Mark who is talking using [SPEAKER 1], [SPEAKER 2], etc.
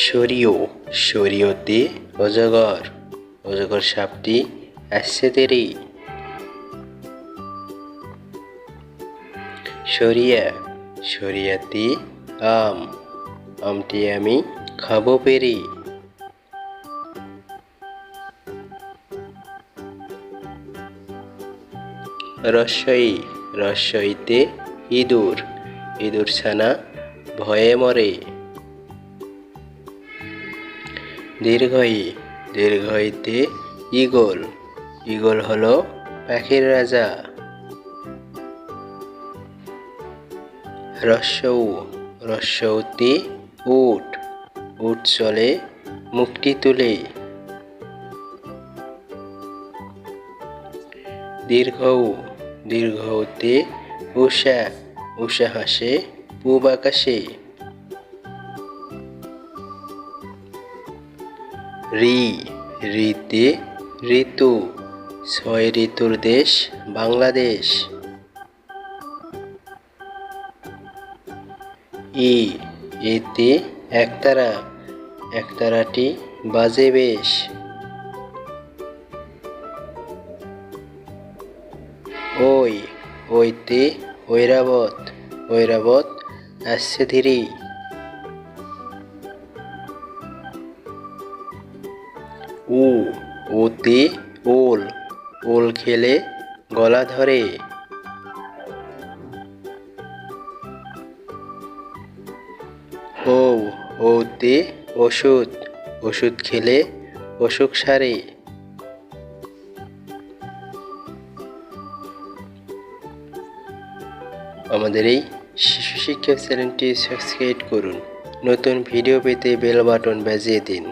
[SPEAKER 1] সরিও সরিয়তে অজগর অজগর সাপটি আসছে তেরে। সরিয়া সরিয়াতে আম আমটি আমি খাবো পেরে। রস্বই রস্বইতে ইঁদুর ইঁদুর ছানা ভয়ে মরে। দীর্ঘই দীর্ঘইতে ঈগল ঈগল হলো পাখির রাজা। রস্যৌ রস্যৌতে উট উট চলে মুখটি তুলে। দীর্ঘৌ দীর্ঘৌতে উষা উষা হাসে পূব আকাশে। রি রিতে ঋতু ছয় ঋতুর দেশ বাংলাদেশ। ই এতে একতারা একতারাটি বাজে বেশ। ওই ওইতে ঐরাবত ঐরাবত আসছে ধীরে। উ ওতে ওল ওল খেলে গলা ধরে। ও ওতে ওষুধ ওষুধ খেলে অসুখ সারে। আমাদের এই শিশু শিক্ষা চ্যানেলটি সাবস্ক্রাইব করুন। নতুন ভিডিও পেতে বেল বাটন বাজিয়ে দিন।